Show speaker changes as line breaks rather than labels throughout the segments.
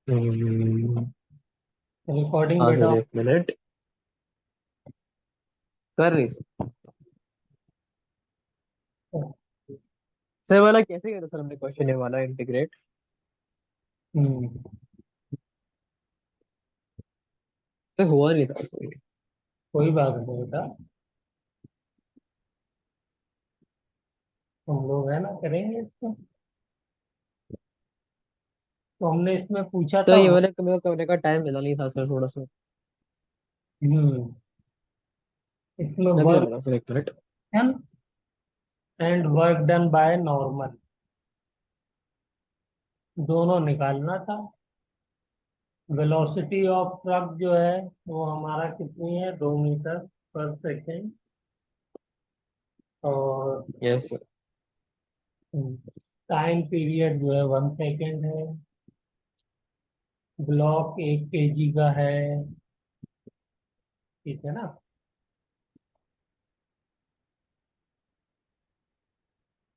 हम्म,
recording
हाँ
बेटा।
Sir, एक मिनट। कर रही सर। सर वाला कैसे किया था सर हमने क्वेश्चन ये वाला इंटीग्रेट?
हम्म।
सर हुआ नहीं था कोई।
कोई बात नहीं बेटा, हम लोग है ना करेंगे इसको। तो हमने इसमें पूछा
तो
था
ये वाला मेरे को करने का टाइम मिला नहीं था सर, थोड़ा सा।
हम्म, इसमें
तभी
वर्क
मिला सर, एक minute.
Done and work done by normal दोनों निकालना था। वेलोसिटी ऑफ ट्रक जो है वो हमारा कितनी है, 2 मीटर पर सेकेंड। और
यस सर।
टाइम पीरियड जो है 1 सेकेंड है। ब्लॉक 1 kg का है, ठीक है ना।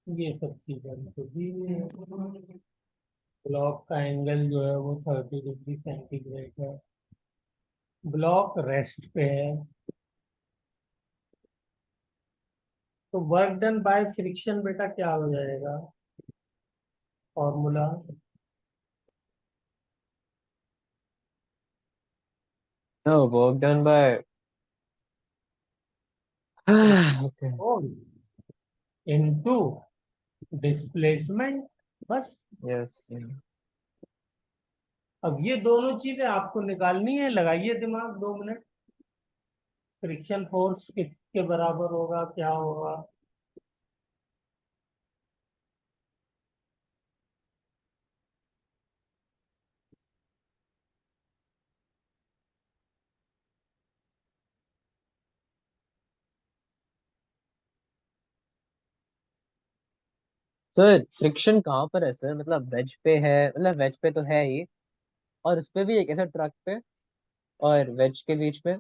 ये सब चीजें हमको दी हुई है। ब्लॉक का एंगल जो है वो 30 डिग्री सेंटीग्रेड है। ब्लॉक रेस्ट पे है। तो वर्क डन बाय फ्रिक्शन बेटा क्या हो जाएगा, फॉर्मूला।
तो work done bye okay.
Into displacement, बस।
यस।
अब ये दोनों चीजें आपको निकालनी है, लगाइए दिमाग 2 मिनट। फ्रिक्शन फोर्स किसके बराबर होगा, क्या होगा।
सर फ्रिक्शन कहाँ पर है सर? मतलब वेज पे है, मतलब वेज पे तो है ही, और उस पे भी एक ऐसा ट्रक पे और वेज के बीच में।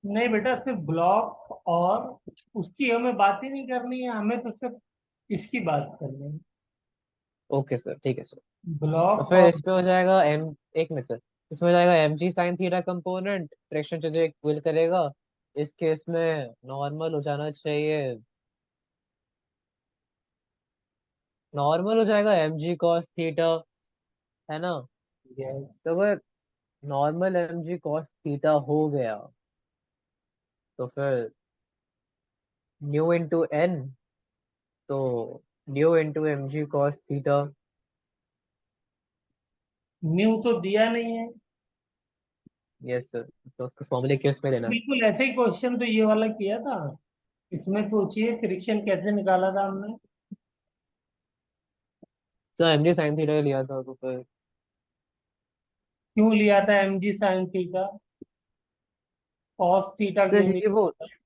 नहीं बेटा, सिर्फ ब्लॉक और उसकी हमें बात ही नहीं करनी है, हमें तो सिर्फ इसकी बात करनी है।
ओके सर, ठीक है सर। तो
ब्लॉक
फिर
और
इस पे हो जाएगा एम, एक मिनट सर। इसमें हो जाएगा M G sine theta component, friction जो एक विल करेगा। इस केस में नॉर्मल हो जाना चाहिए, नॉर्मल हो जाएगा एम जी कॉस थीटा, है ना?
यस।
तो अगर normal M G cos theta हो गया तो फिर न्यू इंटू एन, तो mu into M G cos theta.
Mu तो दिया नहीं है।
Yes sir. तो उसका फॉर्मूले किस में लेना?
बिल्कुल ऐसे ही क्वेश्चन तो ये वाला किया था। इसमें सोचिए फ्रिक्शन कैसे निकाला था हमने।
Sir M G sine theta लिया था तो फिर।
क्यों लिया था M G sine theta, cos theta
sir
क्यों नहीं
क्योंकि वो
लिया था।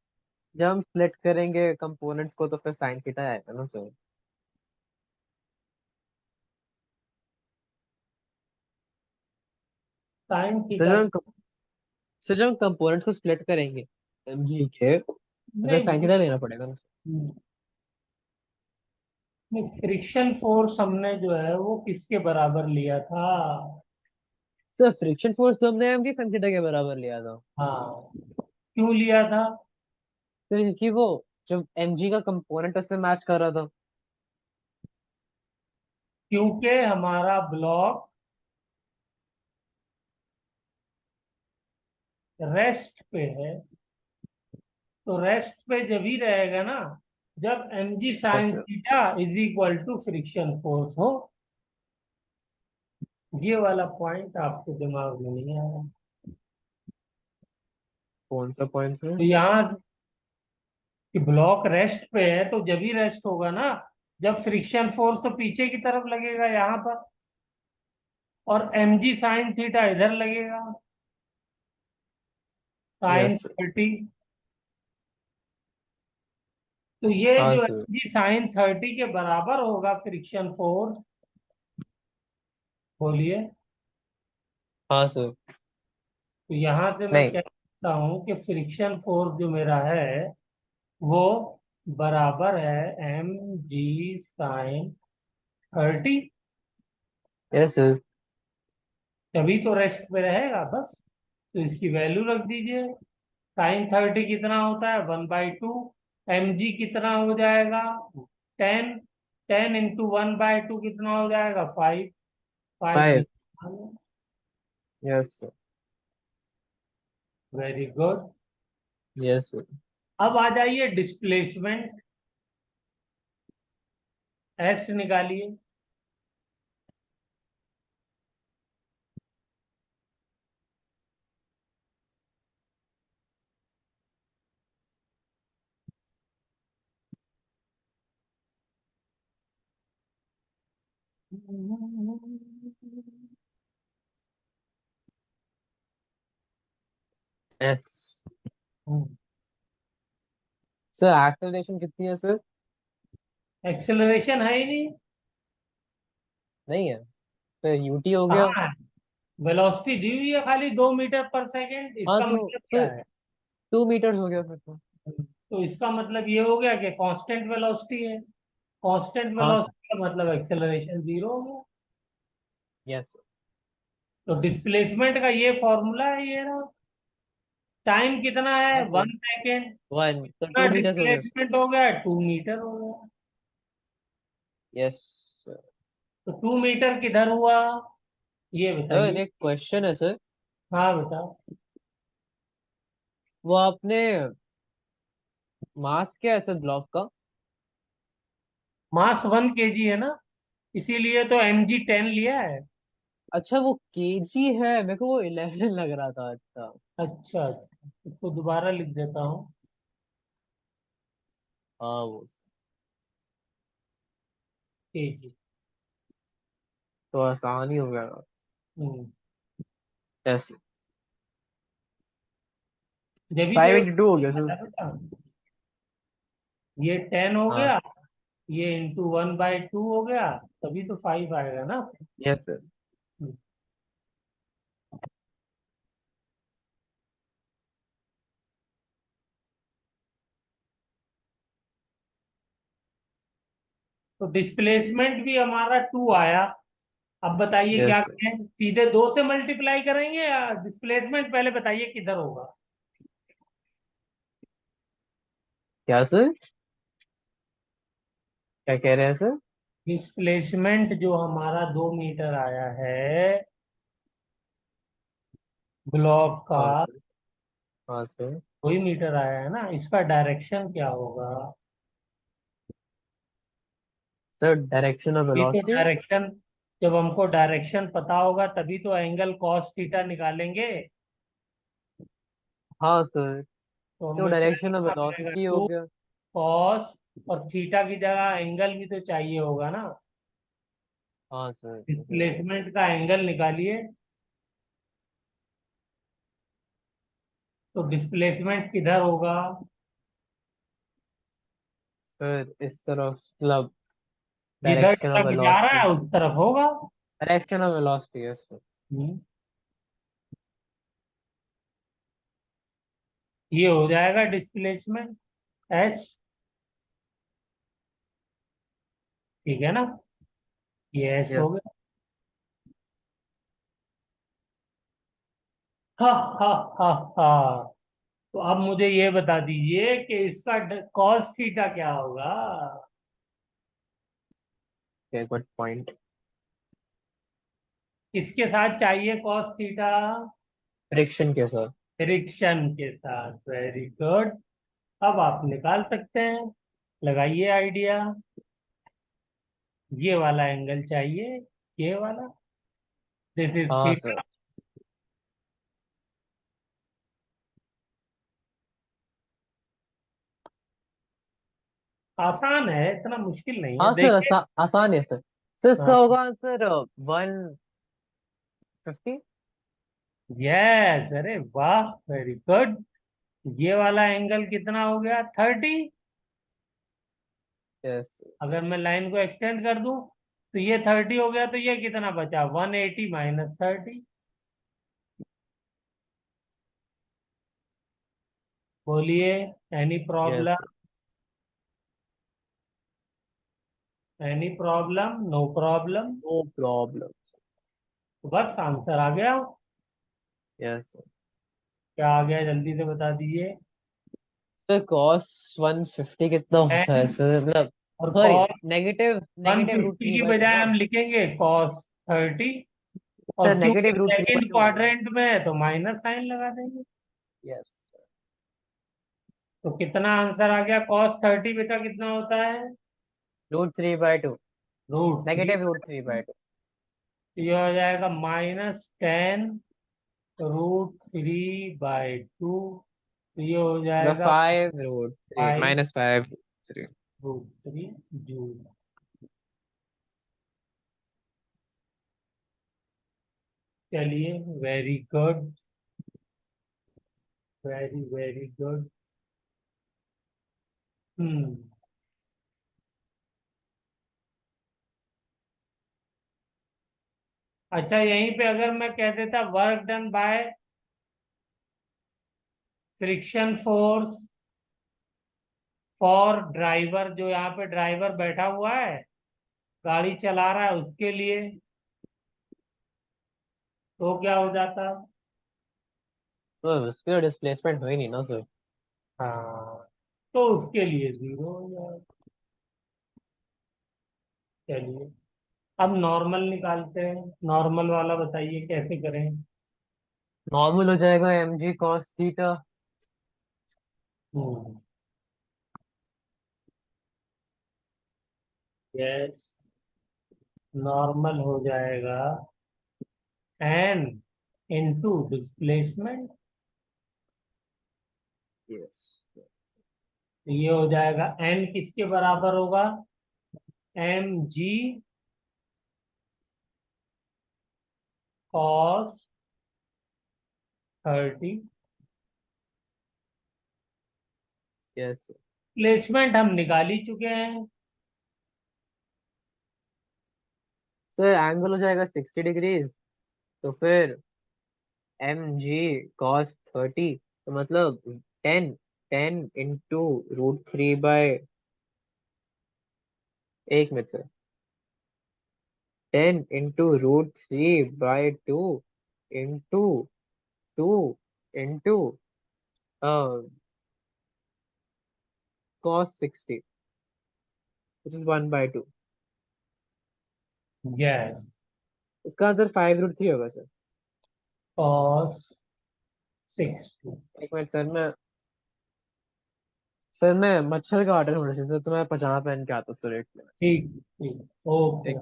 जब हम स्प्लिट करेंगे कंपोनेंट्स को तो फिर साइन थीटा आएगा ना सर।
साइन
सर
थीटा
जब हम कंपोनेंट्स को स्प्लिट करेंगे एम जी के, तो फिर साइन
नहीं,
थीटा लेना पड़ेगा ना
नहीं फ्रिक्शन फोर्स हमने जो है वो किसके बराबर लिया था।
सर। फ्रिक्शन फोर्स तो हमने एम जी साइन थीटा के बराबर लिया था
हाँ, क्यों लिया था।
सर, क्योंकि वो जब एम जी का कंपोनेंट उससे मैच कर रहा था।
क्योंकि हमारा ब्लॉक रेस्ट पे है। तो रेस्ट पे जब ही रहेगा ना, जब M G
yes
sine
sir.
Theta is equal to friction force हो। ये वाला पॉइंट आपके दिमाग में नहीं आया।
कौन सा पॉइंट सर?
तो यहाँ कि ब्लॉक रेस्ट पे है तो जब ही रेस्ट होगा ना, जब फ्रिक्शन फोर्स तो पीछे की तरफ लगेगा यहाँ पर, और एम जी साइन थीटा इधर लगेगा, साइन
यस सर।
30। तो ये
हाँ
जो
सर।
एम जी साइन 30 के बराबर होगा फ्रिक्शन फोर्स। बोलिए।
हाँ सर।
तो यहाँ से मैं
नहीं।
कह सकता हूँ कि फ्रिक्शन फोर्स जो मेरा है वो बराबर है M G sine 30।
Yes sir.
तभी तो रेस्ट पे रहेगा बस। तो इसकी वैल्यू रख दीजिए। sin 30 कितना होता है, 1/2। mg कितना हो जाएगा, 10। 10 × 1/2 कितना हो जाएगा, 5। 5।
5। Yes sir.
Very good.
Yes sir.
अब आ जाइए डिस्प्लेसमेंट, एस निकालिए।
Yes sir. एक्सेलरेशन कितनी है सर?
एक्सेलरेशन है ही नहीं।
नहीं है। फिर यूटी हो गया।
कहाँ है, वेलोसिटी दी हुई है खाली 2 मीटर पर सेकेंड,
हाँ
इसका
तो
मतलब क्या
सर
है।
2 मीटर्स हो गया फिर तो।
तो इसका मतलब ये हो गया कि कांस्टेंट वेलोसिटी है। कांस्टेंट
हाँ सर।
वेलोसिटी का मतलब एक्सेलरेशन जीरो हो गया।
Yes sir.
तो डिस्प्लेसमेंट का ये फॉर्मूला है, ये रहा। टाइम कितना है,
हाँ सर।
1 सेकेंड।
1 तो
कितना
2 मीटर्स हो गया सर।
डिस्प्लेसमेंट हो गया, 2 मीटर हो गया।
Yes sir.
तो 2 मीटर किधर हुआ, ये
सर
बताइए।
एक क्वेश्चन है सर।
हाँ बताओ।
वो आपने मास क्या है सर ब्लॉक का?
मास 1 kg है ना, इसीलिए तो mg 10 लिया है।
अच्छा वो केजी है, मेरे को वो 11 लग रहा था। अच्छा।
अच्छा अच्छा, इसको दोबारा लिख देता हूँ।
हाँ वो
kg।
तो आसान ही हो गया।
हम्म।
यस।
जब भी तो
5 × 2 हो गया सर।
बेटा, ये 10 हो
हाँ
गया, ये × 1/2 हो गया, तभी तो 5 आएगा ना।
Yes sir.
तो डिस्प्लेसमेंट भी हमारा 2 आया। अब बताइए क्या
यस सर।
करें, सीधे 2 से मल्टीप्लाई करेंगे या डिस्प्लेसमेंट पहले बताइए किधर होगा।
क्या सर? क्या कह रहे हैं सर?
डिस्प्लेसमेंट जो हमारा 2 मीटर आया है ब्लॉक का,
हाँ सर। हाँ सर।
2 ही मीटर आया है ना, इसका डायरेक्शन क्या होगा।
सर डायरेक्शन ऑफ
ये तो
वेलोसिटी।
डायरेक्शन, जब हमको डायरेक्शन पता होगा तभी तो एंगल कॉस थीटा निकालेंगे।
हाँ सर।
तो
तो
हमें क्या
डायरेक्शन ऑफ
लिखना पड़ेगा,
वेलोसिटी हो
टू
गया।
कॉस, और थीटा की जगह एंगल भी तो चाहिए होगा ना।
हाँ सर।
डिस्प्लेसमेंट का एंगल निकालिए। तो डिस्प्लेसमेंट किधर होगा,
सर इस तरफ मतलब
जिधर
डायरेक्शन ऑफ
ट्रक जा रहा
वेलोसिटी।
है उस तरफ होगा।
Direction of velocity yes sir.
हम्म, ये हो जाएगा डिस्प्लेसमेंट, एस। ठीक है ना, ये एस हो
यस।
गया। हा हा हा हा। तो अब मुझे ये बता दीजिए कि इसका कॉस थीटा क्या होगा।
Good point.
किसके साथ चाहिए कॉस थीटा,
फ्रिक्शन के साथ।
फ्रिक्शन के साथ। Very good. अब आप निकाल सकते हैं, लगाइए आइडिया। ये वाला एंगल चाहिए, ये वाला, दिस इज
हाँ सर।
थीटा। आसान है, इतना मुश्किल नहीं है,
हाँ सर
देखिए।
आसान है सर। सर इसका
हाँ,
होगा आंसर 150।
यस, अरे वाह, वेरी गुड। ये वाला एंगल कितना हो गया, 30।
यस।
अगर मैं लाइन को एक्सटेंड कर दूं तो ये 30 हो गया, तो ये कितना बचा, 180 - 30। बोलिए, any
yes
problem, any problem, no problem.
No problem.
तो बस आंसर आ गया।
यस
क्या आ गया जल्दी से बता दीजिए।
सर। कॉस 150 कितना होता है
एन
सर, मतलब
और
sorry,
cos
negative
one
negative root
fifty
three
by
two टू
बजाय
ना।
हम लिखेंगे कॉस 30। और
सर
क्योंकि
negative root three by
second
two होगा।
क्वाड्रेंट में है तो माइनस साइन लगा देंगे।
यस।
तो कितना आंसर आ गया, cos 30 बेटा कितना होता है?
√3/2।
√3।
नेगेटिव √3/2।
ये हो जाएगा -10 √3/2। तो ये हो जाएगा
5√3
फाइव
-5√3।
√3 जूल। चलिए, very good, very very good. हम्म। अच्छा, यहीं पे अगर मैं कह देता work done by friction force for driver, जो यहाँ पे ड्राइवर बैठा हुआ है, गाड़ी चला रहा है, उसके लिए, तो क्या हो जाता?
तो उसकी डिस्प्लेसमेंट हुई नहीं ना सर।
हाँ, तो उसके लिए 0 हो जाएगा। चलिए, अब नॉर्मल निकालते हैं। नॉर्मल वाला बताइए कैसे करें।
नॉर्मल हो जाएगा mg cos थीटा।
हम्म। यस, नॉर्मल हो जाएगा एन इनटू डिस्प्लेसमेंट।
यस।
ये हो जाएगा एन किसके बराबर होगा? mg cos 30।
यस
प्लेसमेंट हम निकाल ही चुके हैं।
सर, एंगल हो जाएगा 60 डिग्रीज। तो फिर mg cos 30, तो मतलब 10 10 × √3/, एक minute sir, 10 × √3/2 into 2 into cos 60, which is 1/2।
Yes,
इसका आंसर 5√3 होगा सर।
cos 60।
एक मिनट सर, मैं मच्छर का ऑर्डर होना चाहिए सर, तो मैं पजामा पहन के आता हूँ सर, एक मिनट।
ठीक ठीक, ओके।
एक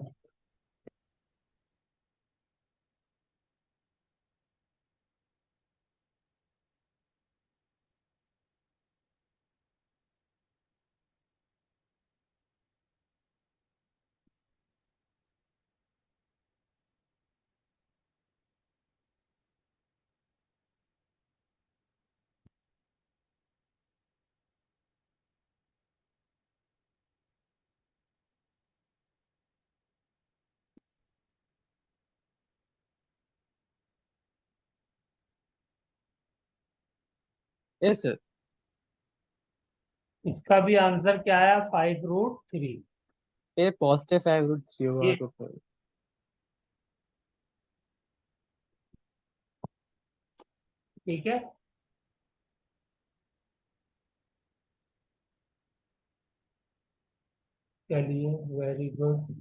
यस सर।
इसका भी आंसर क्या आया? 5√3।
ये पॉजिटिव 5√3 होगा
ये
तो फिर।
ठीक है। चलिए, वेरी गुड।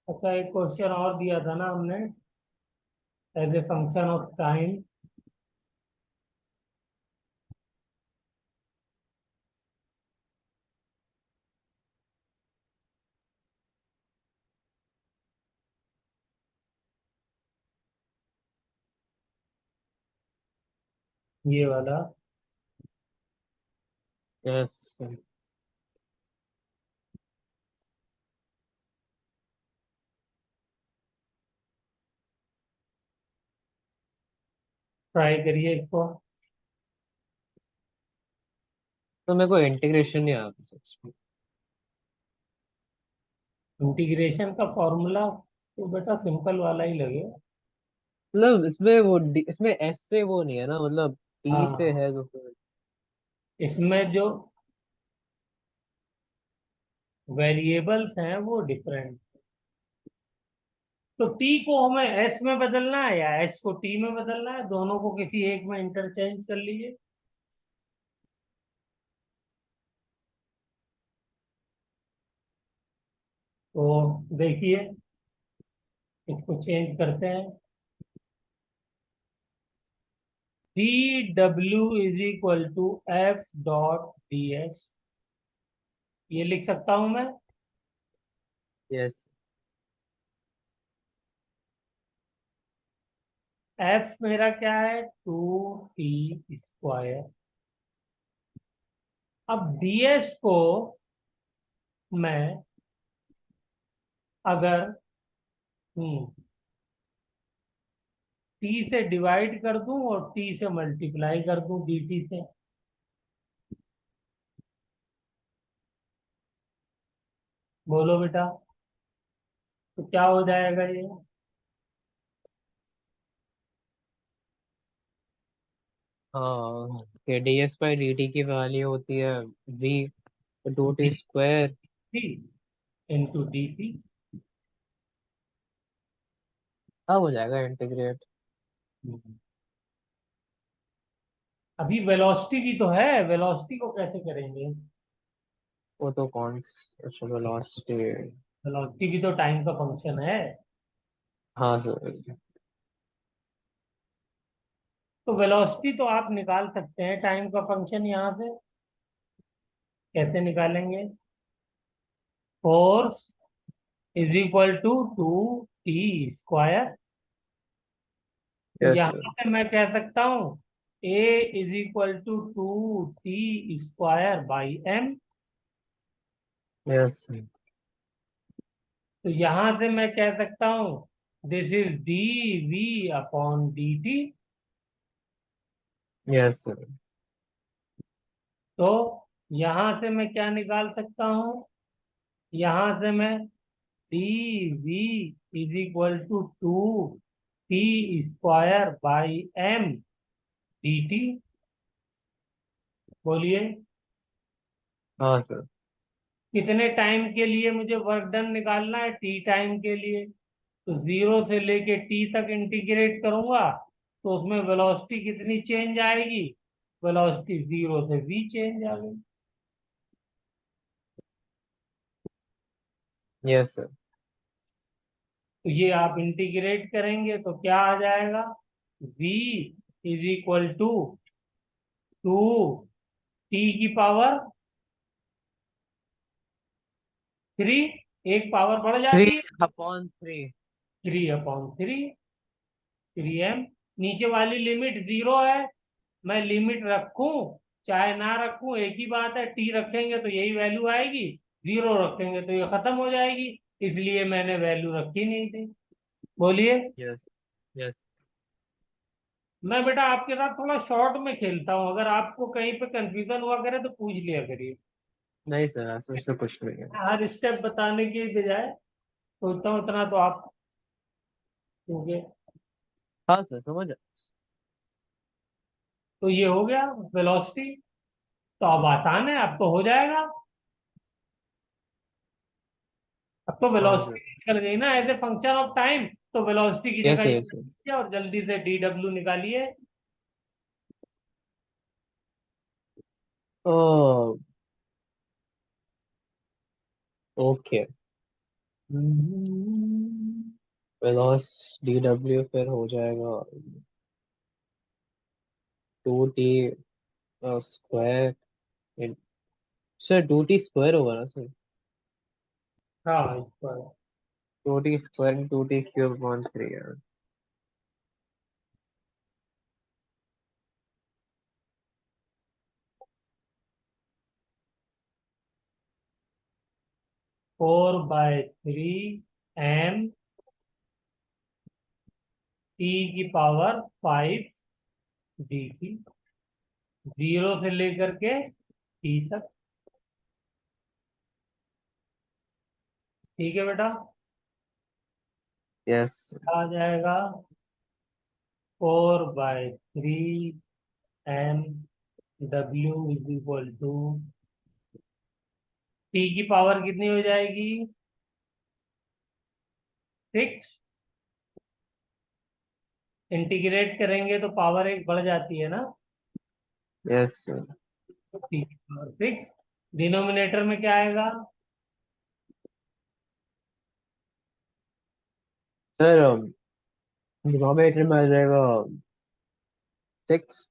अच्छा, एक क्वेश्चन और दिया था ना हमने, as a function of time. ये वाला
यस।
ट्राई करिए इसको।
तो मेरे को इंटीग्रेशन नहीं आता सच में।
इंटीग्रेशन का फॉर्मूला तो बेटा सिंपल वाला ही लगे।
मतलब इसमें इसमें एस से वो नहीं है ना, मतलब टी से
हाँ,
है तो फिर।
इसमें जो वेरिएबल्स हैं वो डिफरेंट। तो टी को हमें एस में बदलना है या एस को टी में बदलना है, दोनों को किसी एक में इंटरचेंज कर लीजिए। तो देखिए, इसको चेंज करते हैं। D W is equal to F dot D S, ये लिख सकता हूं मैं।
यस।
एफ मेरा क्या है, 2t स्क्वायर। अब डीएस को मैं अगर टी से डिवाइड कर दूं और टी से मल्टीप्लाई कर दूं dt से, बोलो बेटा, तो क्या हो जाएगा ये।
हाँ, के D S by D T की वैल्यू होती है V, two T square.
T into D T.
अब हो जाएगा इंटीग्रेट।
अभी वेलोसिटी भी तो है, वेलोसिटी को कैसे करेंगे।
वो तो कौन सा वेलोसिटी।
वेलोसिटी भी तो टाइम का फंक्शन है।
हाँ सर।
तो वेलोसिटी तो आप निकाल सकते हैं टाइम का फंक्शन यहाँ से। कैसे निकालेंगे। Force is equal to 2t square. तो
यस सर।
यहाँ पे मैं कह सकता हूँ A is equal to 2t square by M.
Yes
तो यहाँ से मैं कह सकता हूँ this is D V upon D T.
Yes sir.
तो यहाँ से मैं क्या निकाल सकता हूँ, यहाँ से मैं D V is equal to 2t square by M D T. बोलिए,
हाँ सर।
कितने टाइम के लिए मुझे वर्क डन निकालना है, टी टाइम के लिए। तो जीरो से लेके टी तक इंटीग्रेट करूंगा, तो उसमें वेलोसिटी कितनी चेंज आएगी, वेलोसिटी जीरो से वी चेंज आ गई।
Yes sir.
तो ये आप इंटीग्रेट करेंगे तो क्या आ जाएगा, v is equal to 2t की पावर 3, एक पावर बढ़
थ्री
जाती है,
अपॉन थ्री।
3/3 नीचे वाली लिमिट जीरो है। मैं लिमिट रखूं चाहे ना रखूं एक ही बात है, टी रखेंगे तो यही वैल्यू आएगी, जीरो रखेंगे तो ये खत्म हो जाएगी, इसलिए मैंने वैल्यू रखी नहीं थी। बोलिए।
यस। यस।
मैं बेटा आपके साथ थोड़ा शॉर्ट में खेलता हूँ, अगर आपको कहीं पे कंफ्यूजन हुआ करे तो पूछ लिया करिए।
नहीं सर, ऐसा ऐसा कुछ नहीं है।
हर स्टेप बताने की बजाय सोचता हूँ इतना तो आप, क्योंकि
हाँ सर, समझ।
तो ये हो गया वेलोसिटी। तो अब आसान है, अब तो हो जाएगा। अब तो
हाँ सर।
वेलोसिटी निकल गई ना as a function of time, तो वेलोसिटी की
यस
जगह
सर।
ये
यस सर।
लीजिए और जल्दी से डी डब्ल्यू निकालिए।
Oh, okay. वेलोस डी डब्ल्यू फिर हो जाएगा 2t square. Sir 2t square होगा ना सर।
हाँ इस पर
2t square 2t cube upon three है।
4/3 m t की पावर 5 dt, जीरो से लेकर के टी तक। ठीक है बेटा।
यस।
आ जाएगा 4/3 m w टी की पावर कितनी हो जाएगी? 6। इंटीग्रेट करेंगे तो पावर एक बढ़ जाती है ना।
यस
टी की पावर 6। डिनोमिनेटर में क्या आएगा?
सर, डिनोमिनेटर में आ जाएगा 6।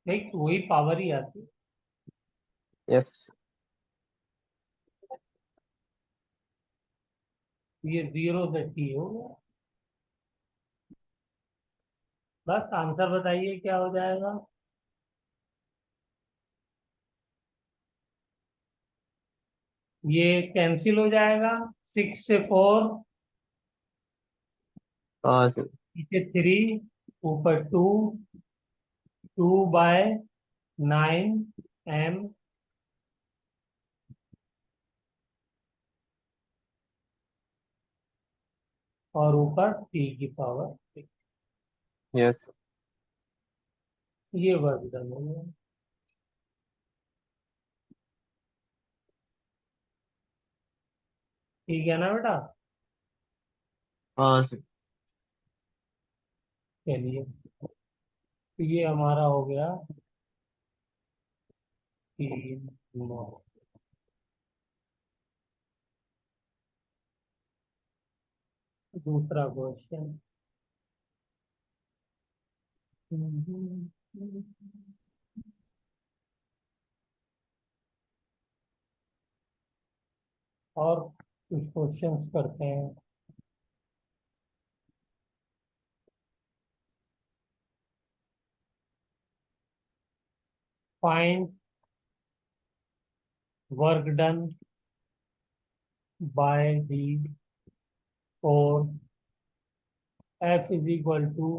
6, वही पावर ही आती है।
यस।
ये 0 से टी हो गया। बस आंसर बताइए क्या हो जाएगा। ये कैंसिल हो जाएगा। 6 से 4,
हाँ सर।
नीचे 3, ऊपर 2, 2/9 m, और ऊपर टी की पावर 6।
यस।
ये वर्क डन हो गया। ठीक है ना बेटा?
हाँ सर।
चलिए, तो ये हमारा हो गया 3, 9। दूसरा क्वेश्चन। और कुछ क्वेश्चंस करते हैं। Find work done by the force F is equal to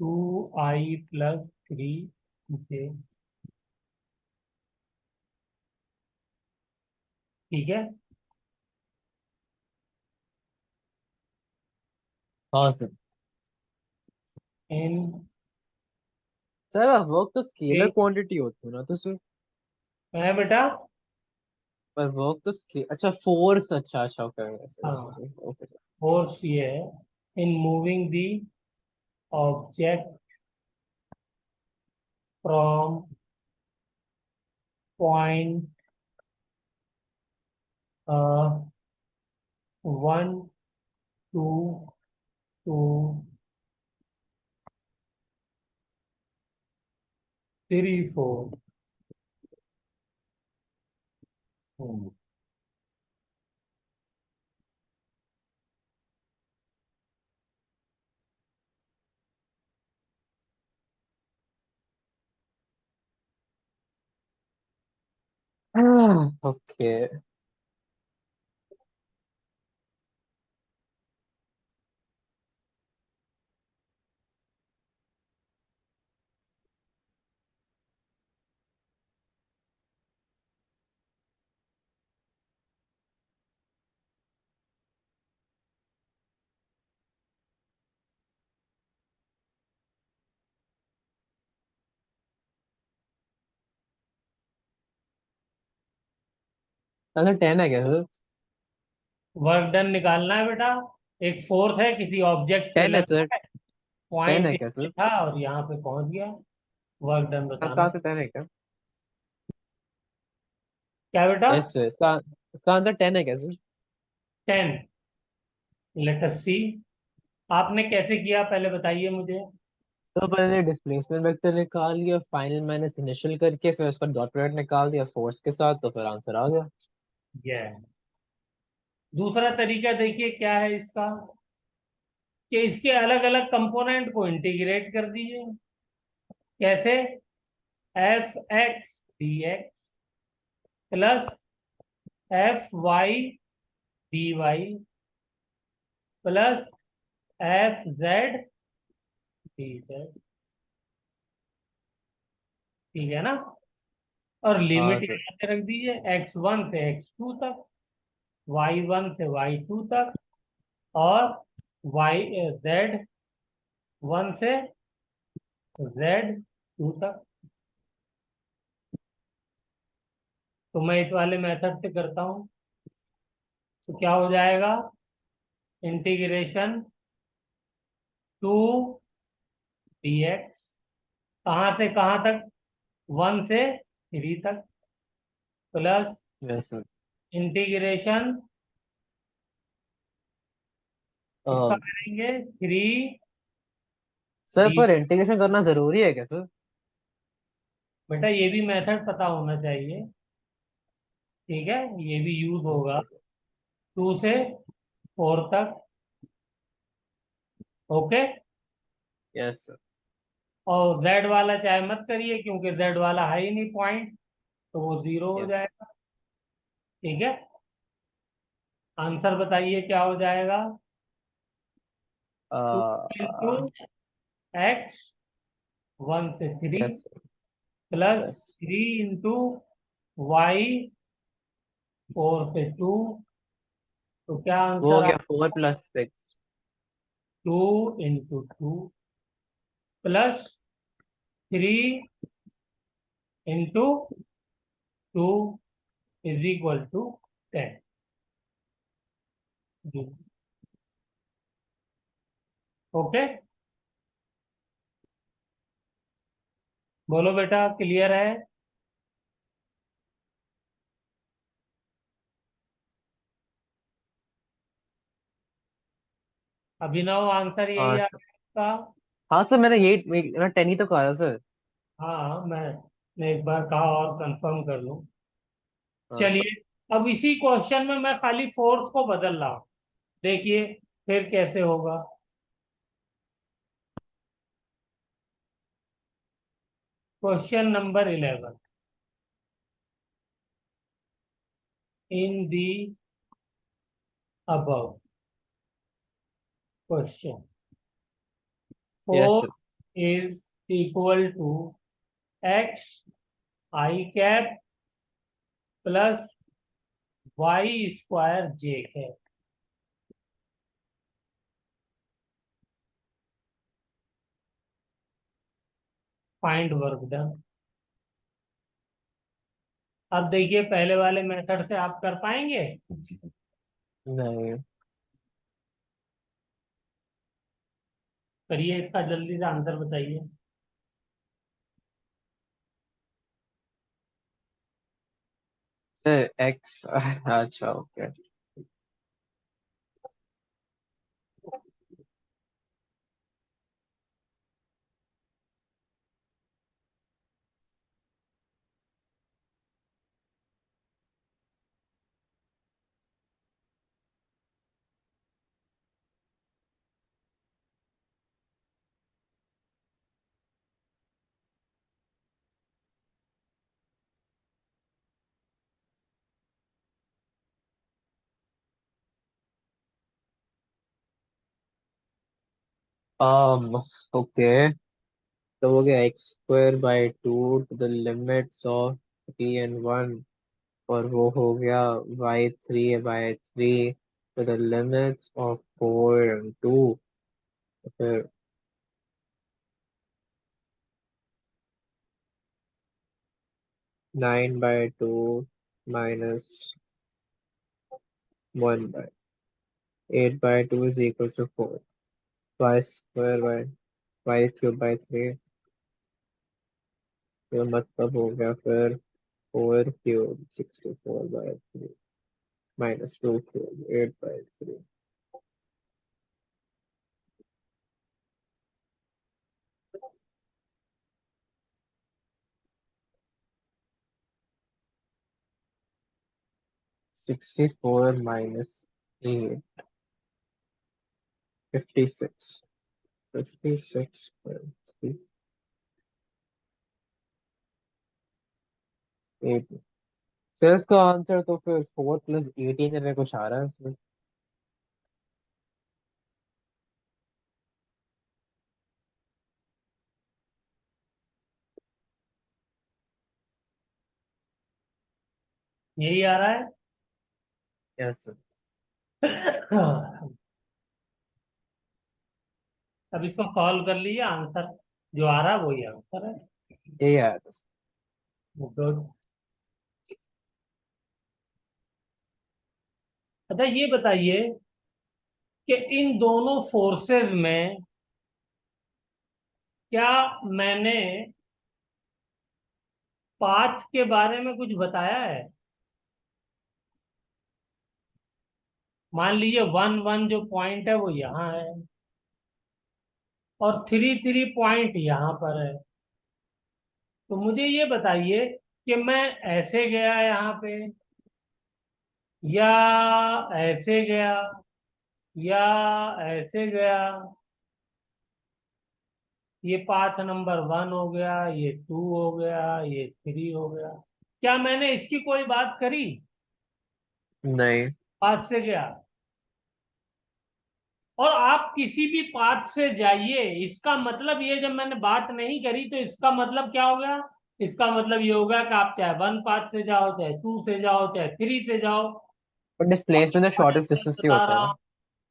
2i + 3j। ठीक है।
हाँ सर।
इन
सर वर्क तो स्केलर क्वांटिटी होती है ना, तो सर।
है बेटा।
पर वर्क तो अच्छा फोर्स, अच्छा अच्छा, ओके
हाँ,
ओके ओके सर।
फोर्स ये है in moving the object from point 1, 2, 3, 4।
Okay. अच्छा 10 है क्या सर?
वर्क डन निकालना है बेटा। एक फोर्स है, किसी ऑब्जेक्ट पे
10 है
लगा
सर।
है,
10
पॉइंट
है
ए
क्या
पे
सर?
था और यहाँ पे पहुंच गया। वर्क डन
इसका
बताना।
आंसर 10 है क्या?
क्या बेटा?
यस सर, इसका आंसर 10 है क्या सर?
10। लेट अस सी। आपने कैसे किया पहले बताइए मुझे।
तो पहले डिस्प्लेसमेंट वेक्टर निकाल लिया, फाइनल माइनस इनिशियल करके, फिर उसका डॉट प्रोडक्ट निकाल दिया फोर्स के साथ, तो फिर आंसर आ गया।
ये दूसरा तरीका देखिए क्या है इसका, कि इसके अलग अलग कंपोनेंट को इंटीग्रेट कर दीजिए। कैसे? f(x) dx +f(y) dy +f(z) dz। ठीक है ना? और
हाँ
लिमिट
सर।
यहाँ पे रख दीजिए x1 से x2 तक। y1 से y2 तक, और y z1 से z2 तक। तो मैं इस वाले मेथड से करता हूँ, तो क्या हो जाएगा, इंटीग्रेशन 2 dx, कहाँ से कहाँ तक, 1 से 3 तक, प्लस
यस सर।
इंटीग्रेशन, इसका करेंगे 3
सर
डी।
पर इंटीग्रेशन करना जरूरी है क्या सर?
बेटा ये भी मेथड पता होना चाहिए, ठीक है, ये भी यूज होगा।
Okay sir.
2 से 4 तक। ओके।
Yes sir.
और जेड वाला चाहे मत करिए, क्योंकि जेड वाला है ही नहीं पॉइंट, तो वो 0 हो
यस।
जाएगा। ठीक है, आंसर बताइए क्या हो जाएगा। 2 इंटू एक्स, 1 से 3,
yes sir.
Plus
yes.
3 into Y, 4 से 2। तो क्या
वो हो
आंसर आ,
गया 4 + 6।
2 into 2 plus 3 into 2 is equal to 10। Okay, बोलो बेटा, क्लियर है। अभिनव, आंसर यही
हाँ
आ
सर।
आपका।
हाँ सर, मैंने यही मैंने 10 ही तो कहा था सर।
हाँ, मैं एक बार कहा और कंफर्म कर लूं।
हाँ सर।
चलिए, अब इसी क्वेश्चन में मैं खाली फोर्स को बदल रहा हूं, देखिए फिर कैसे होगा। Question number 11, in the above question,
yes
force
sir.
Is equal to X I cap plus Y square J है। Find work done. अब देखिए, पहले वाले मेथड से आप कर पाएंगे।
नहीं
करिए, इसका जल्दी से आंसर बताइए।
सर, एक्स अच्छा ओके। ओके। तो हो गया x² / 2 to the limits of 3 and 1। और वो हो गया y3/3 to the limits of 4 and 2। फिर 9/2 minus 1/8/2 is equals to 4। y² by y³ by 3। तो मतलब हो गया फिर 4³ 64/3 minus 2³ 8/3। 64 minus 8, 56। 56.38। सर इसका आंसर तो फिर 4 + 18 करके कुछ आ रहा है उसमें।
यही आ रहा है।
Yes sir.
अब इसको सॉल्व कर लीजिए, आंसर जो आ रहा है वही आंसर है।
यही आया था sir।
गुड। अच्छा ये बताइए कि इन दोनों फोर्सेस में क्या मैंने पाथ के बारे में कुछ बताया है? मान लीजिए 1 1 जो पॉइंट है वो यहाँ है, और 3 3 पॉइंट यहाँ पर है। तो मुझे ये बताइए कि मैं ऐसे गया यहाँ पे, या ऐसे गया, या ऐसे गया। ये पाथ नंबर 1 हो गया, ये 2 हो गया, ये 3 हो गया। क्या मैंने इसकी कोई बात करी?
नहीं।
पाथ से गया, और आप किसी भी पाथ से जाइए, इसका मतलब ये जब मैंने बात नहीं करी तो इसका मतलब क्या हो गया? इसका मतलब ये होगा कि आप चाहे 1 पाथ से जाओ, चाहे 2 से जाओ, चाहे 3 से जाओ।
पर डिस्प्लेसमेंट तो शॉर्टेस्ट डिस्टेंस ही
बता
होता है
रहा
ना।
हूं,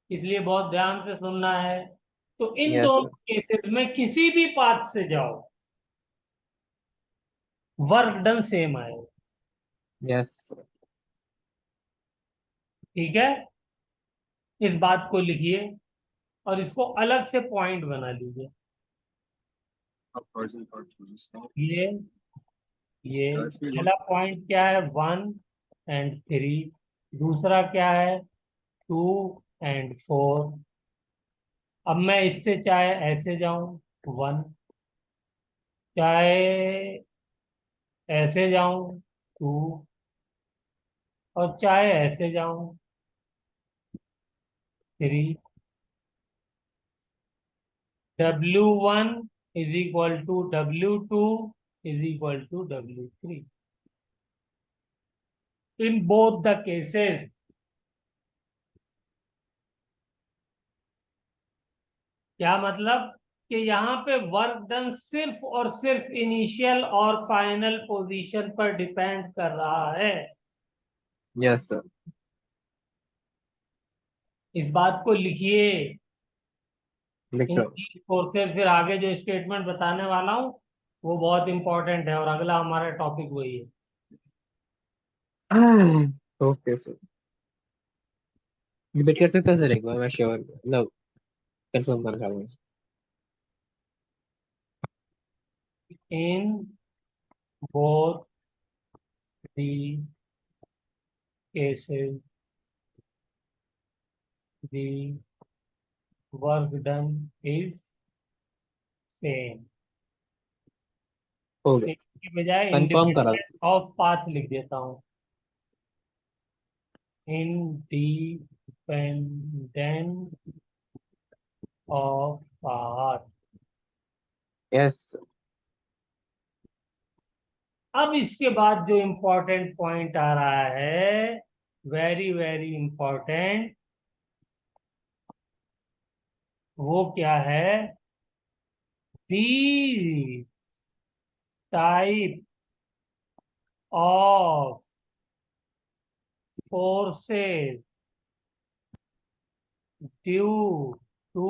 इसलिए बहुत ध्यान से सुनना है। तो इन
यस
दोनों
सर।
केसेस में किसी भी पाथ से जाओ, वर्क डन सेम आएगा।
Yes sir.
ठीक है, इस बात को लिखिए और इसको अलग से पॉइंट बना लीजिए। ये ये पहला पॉइंट क्या है? 1 और 3। दूसरा क्या है? 2 और 4। अब मैं इससे चाहे ऐसे जाऊं, 1, चाहे ऐसे जाऊं, 2, और चाहे ऐसे जाऊं, 3। W1 is equal to W2 is equal to W3 in both the cases. क्या मतलब? कि यहाँ पे वर्क डन सिर्फ और सिर्फ इनिशियल और फाइनल पोजीशन पर डिपेंड कर रहा है।
Yes sir.
इस बात को लिखिए।
लिख
इन
रहा
तीन फोर्सेस, फिर आगे जो स्टेटमेंट बताने वाला हूँ वो बहुत इंपॉर्टेंट है, और अगला हमारा टॉपिक वही है।
हूँ। Okay sir. डिबेट कर सकते हैं सर एक बार, मैं श्योर मतलब कंफर्म करना चाहूंगा।
In both the cases the work done is same.
हो गया।
इसकी बजाय
कंफर्म करा
इंडिपेंडेंट ऑफ पाथ लिख देता हूँ। Independent of path.
यस।
अब इसके बाद जो इम्पोर्टेंट पॉइंट आ रहा है, वेरी वेरी इंपॉर्टेंट, वो क्या है? The type of forces due to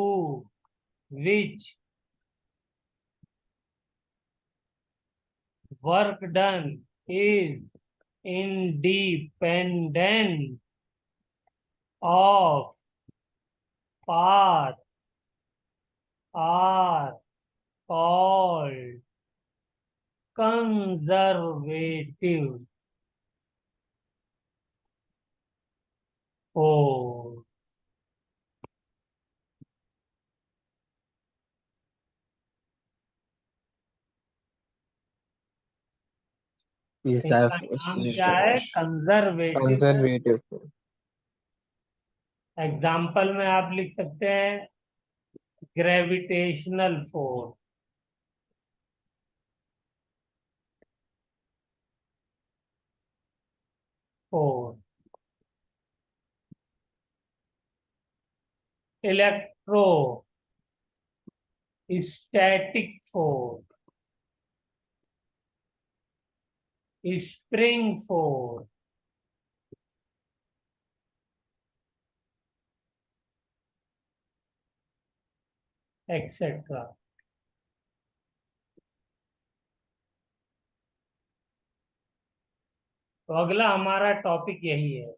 which work done is independent of path are called conservative force।
ये
इनका
सेल्फ
नाम क्या है? कंजर्वेटिव।
कंजर्वेटिव।
एग्जाम्पल में आप लिख सकते हैं gravitational force, force, electrostatic force, spring force, etcetera. तो अगला हमारा टॉपिक यही है,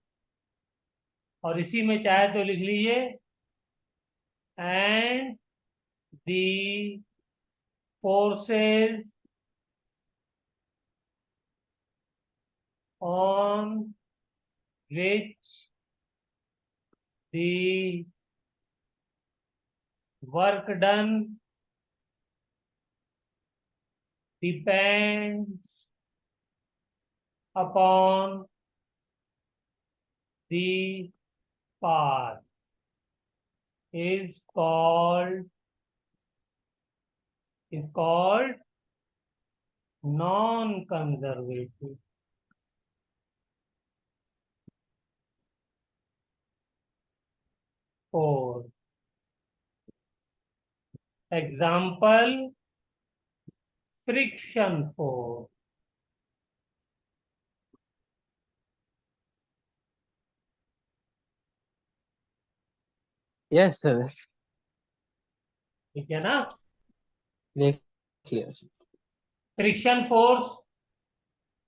और इसी में चाहे तो लिख लीजिए, and the forces on which the work done depends upon the path is called non-conservative force. Example, friction force.
Yes sir.
ठीक है ना?
देख लिया sir.
Friction force,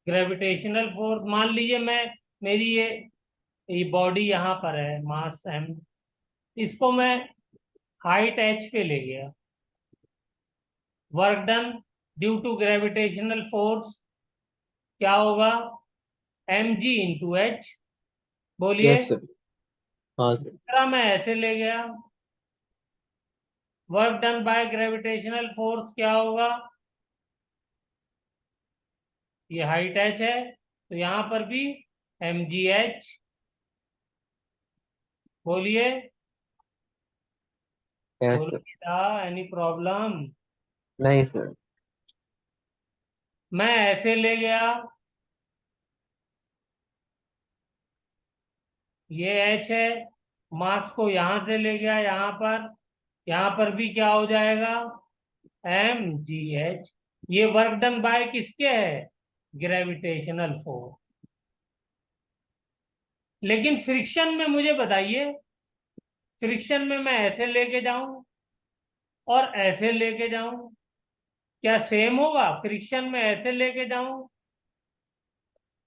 gravitational force, मान लीजिए मैं, मेरी ये बॉडी यहाँ पर है, मास एम, इसको मैं हाइट एच पे ले गया। Work done due to gravitational force क्या होगा? mg/h। बोलिए।
Yes sir. हाँ सर।
दूसरा मैं ऐसे ले गया, work done by gravitational force क्या होगा? ये हाइट h है, तो यहां पर भी mgh। बोलिए।
यस
बोलो
सर।
बेटा, एनी प्रॉब्लम?
नहीं सर।
मैं ऐसे ले गया, ये h है, मास को यहां से ले गया यहां पर भी क्या हो जाएगा? mgh। ये वर्क डन बाय किसके है? Gravitational force. लेकिन फ्रिक्शन में मुझे बताइए, फ्रिक्शन में मैं ऐसे लेके जाऊं और ऐसे लेके जाऊं, क्या सेम होगा? फ्रिक्शन में ऐसे लेके जाऊं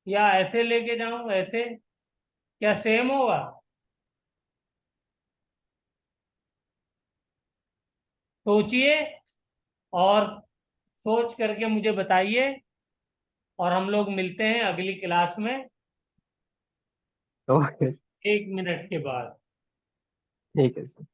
या ऐसे लेके जाऊं, ऐसे, क्या सेम होगा? सोचिए, और सोच करके मुझे बताइए, और हम लोग मिलते हैं अगली क्लास में
ओके।
1 मिनट के बाद।
ठीक है सर।